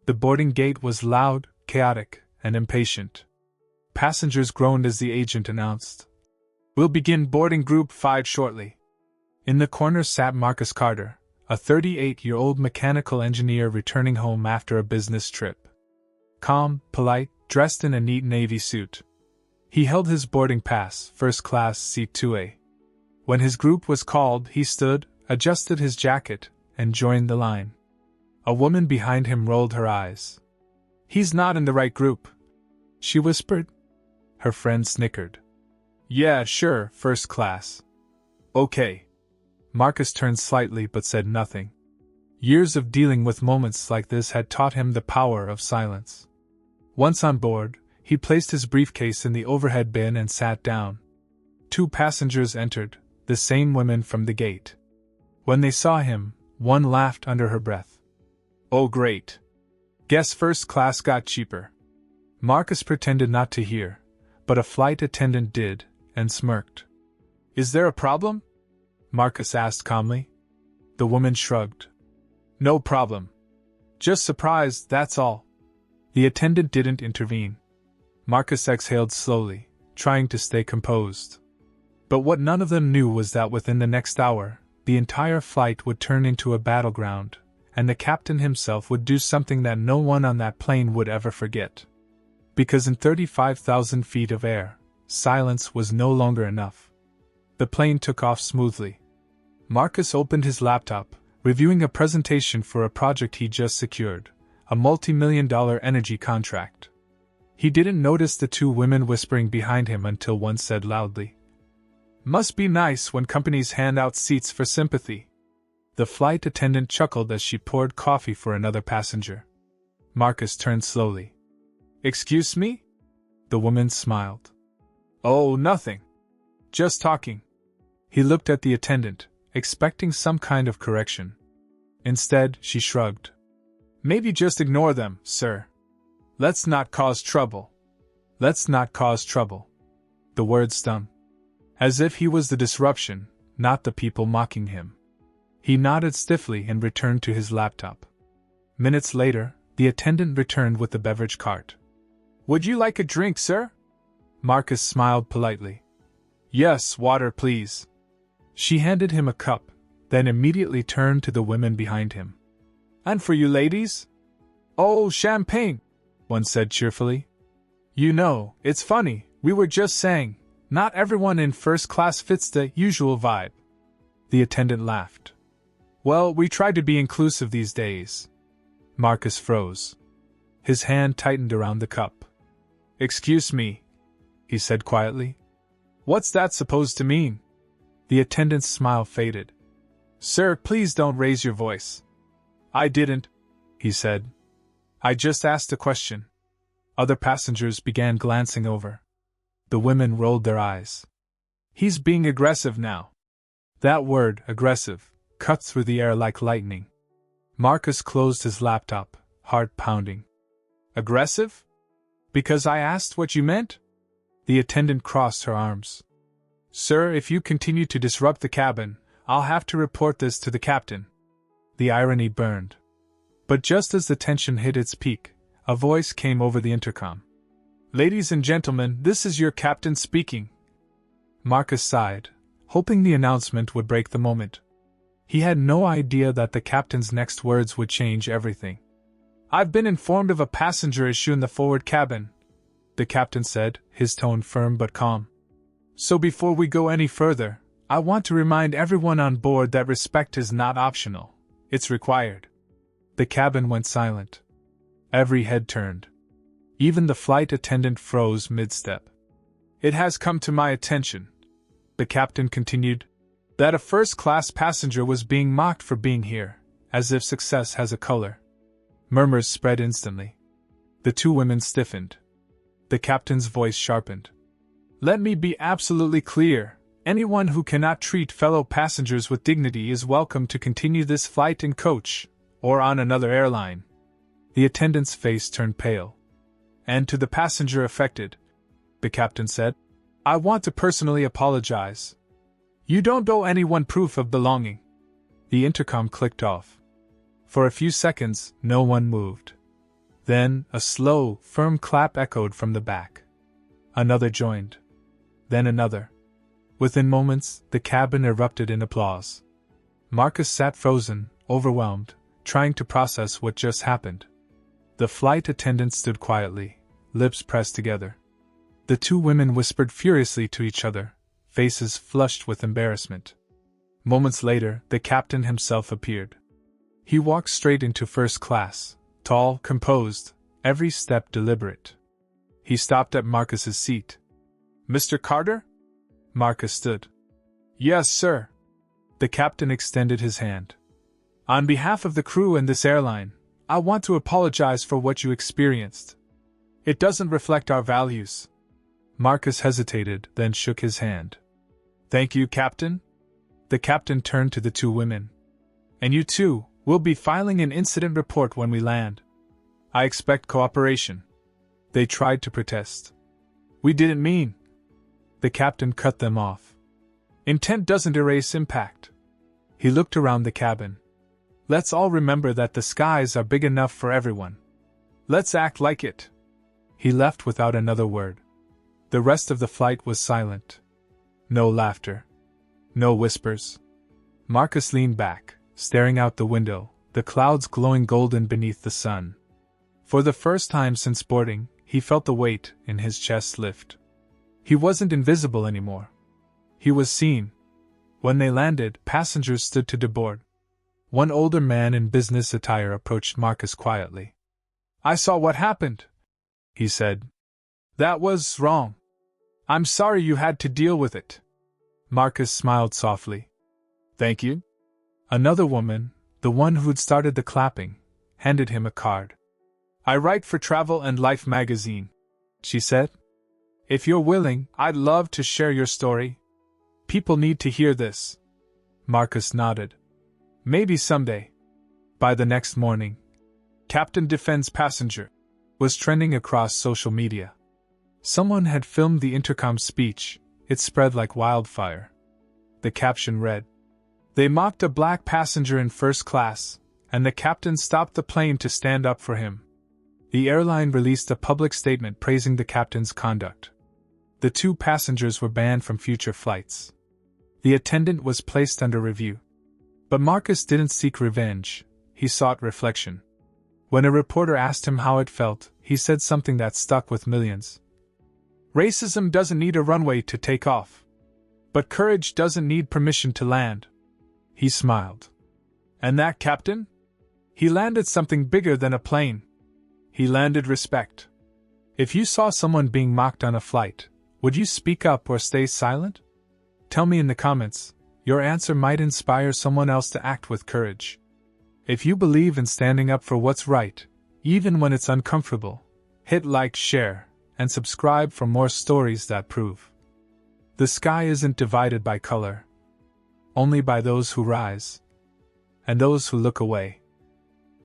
The boarding gate was loud, chaotic, and impatient. Passengers groaned as the agent announced, "We'll begin boarding Group 5 shortly." In the corner sat Marcus Carter, a 38-year-old mechanical engineer returning home after a business trip. Calm, polite, dressed in a neat navy suit. He held his boarding pass, first class seat 2A. When his group was called, he stood, adjusted his jacket, and joined the line. A woman behind him rolled her eyes. "He's not in the right group," she whispered. Her friend snickered. "Yeah, sure, first class." "Okay." Marcus turned slightly but said nothing. Years of dealing with moments like this had taught him the power of silence. Once on board, he placed his briefcase in the overhead bin and sat down. 2 passengers entered, the same women from the gate. When they saw him, one laughed under her breath. "Oh great. Guess first class got cheaper." Marcus pretended not to hear, but a flight attendant did, and smirked. "Is there a problem?" Marcus asked calmly. The woman shrugged. "No problem. Just surprised, that's all." The attendant didn't intervene. Marcus exhaled slowly, trying to stay composed. But what none of them knew was that within the next hour, the entire flight would turn into a battleground, and the captain himself would do something that no one on that plane would ever forget. Because in 35,000 feet of air, silence was no longer enough. The plane took off smoothly. Marcus opened his laptop, reviewing a presentation for a project he just secured, a multi-million-dollar energy contract. He didn't notice the 2 women whispering behind him until one said loudly, "Must be nice when companies hand out seats for sympathy." The flight attendant chuckled as she poured coffee for another passenger. Marcus turned slowly. "Excuse me?" The woman smiled. "Oh, nothing. Just talking." He looked at the attendant, expecting some kind of correction. Instead, she shrugged. "Maybe just ignore them, sir. Let's not cause trouble." "Let's not cause trouble." The word stung. As if he was the disruption, not the people mocking him. He nodded stiffly and returned to his laptop. Minutes later, the attendant returned with the beverage cart. "Would you like a drink, sir?" Marcus smiled politely. "Yes, water, please." She handed him a cup, then immediately turned to the women behind him. "And for you ladies?" "Oh, champagne," one said cheerfully. "You know, it's funny, we were just saying, not everyone in first class fits the usual vibe." The attendant laughed. "Well, we try to be inclusive these days." Marcus froze. His hand tightened around the cup. "Excuse me," he said quietly. "What's that supposed to mean?" The attendant's smile faded. "Sir, please don't raise your voice." "I didn't," he said. "I just asked a question." Other passengers began glancing over. The women rolled their eyes. "He's being aggressive now." That word, aggressive, cut through the air like lightning. Marcus closed his laptop, heart pounding. "Aggressive? Because I asked what you meant?" The attendant crossed her arms. "Sir, if you continue to disrupt the cabin, I'll have to report this to the captain." The irony burned. But just as the tension hit its peak, a voice came over the intercom. "Ladies and gentlemen, this is your captain speaking." Marcus sighed, hoping the announcement would break the moment. He had no idea that the captain's next words would change everything. "I've been informed of a passenger issue in the forward cabin," the captain said, his tone firm but calm. "So before we go any further, I want to remind everyone on board that respect is not optional, it's required." The cabin went silent. Every head turned. Even the flight attendant froze mid-step. "It has come to my attention," the captain continued, "that a first-class passenger was being mocked for being here, as if success has a color." Murmurs spread instantly. The 2 women stiffened. The captain's voice sharpened. "Let me be absolutely clear. Anyone who cannot treat fellow passengers with dignity is welcome to continue this flight in coach, or on another airline." The attendant's face turned pale. "And to the passenger affected," the captain said, "I want to personally apologize. You don't owe anyone proof of belonging." The intercom clicked off. For a few seconds, no one moved. Then, a slow, firm clap echoed from the back. Another joined. Then another. Within moments, the cabin erupted in applause. Marcus sat frozen, overwhelmed, trying to process what just happened. The flight attendant stood quietly, lips pressed together. The two women whispered furiously to each other, faces flushed with embarrassment. Moments later, the captain himself appeared. He walked straight into first class, tall, composed, every step deliberate. He stopped at Marcus's seat. "Mr. Carter?" Marcus stood. "Yes, sir." The captain extended his hand. "On behalf of the crew and this airline, I want to apologize for what you experienced. It doesn't reflect our values." Marcus hesitated, then shook his hand. "Thank you, Captain." The captain turned to the two women. "And you too, we'll be filing an incident report when we land. I expect cooperation." They tried to protest. "We didn't mean." The captain cut them off. "Intent doesn't erase impact." He looked around the cabin. "Let's all remember that the skies are big enough for everyone. Let's act like it." He left without another word. The rest of the flight was silent. No laughter. No whispers. Marcus leaned back, staring out the window, the clouds glowing golden beneath the sun. For the first time since boarding, he felt the weight in his chest lift. He wasn't invisible anymore. He was seen. When they landed, passengers stood to deboard. One older man in business attire approached Marcus quietly. "I saw what happened," he said. "That was wrong. I'm sorry you had to deal with it." Marcus smiled softly. "Thank you." Another woman, the one who'd started the clapping, handed him a card. "I write for Travel and Life magazine," she said. "If you're willing, I'd love to share your story. People need to hear this." Marcus nodded. "Maybe someday." By the next morning, "Captain defends passenger" was trending across social media. Someone had filmed the intercom speech. It spread like wildfire. The caption read, "They mocked a black passenger in first class, and the captain stopped the plane to stand up for him." The airline released a public statement praising the captain's conduct. The two passengers were banned from future flights. The attendant was placed under review. But Marcus didn't seek revenge, he sought reflection. When a reporter asked him how it felt, he said something that stuck with millions. "Racism doesn't need a runway to take off. But courage doesn't need permission to land." He smiled. "And that captain? He landed something bigger than a plane. He landed respect. If you saw someone being mocked on a flight, would you speak up or stay silent? Tell me in the comments. Your answer might inspire someone else to act with courage. If you believe in standing up for what's right, even when it's uncomfortable, hit like, share, and subscribe for more stories that prove. The sky isn't divided by color, only by those who rise and those who look away.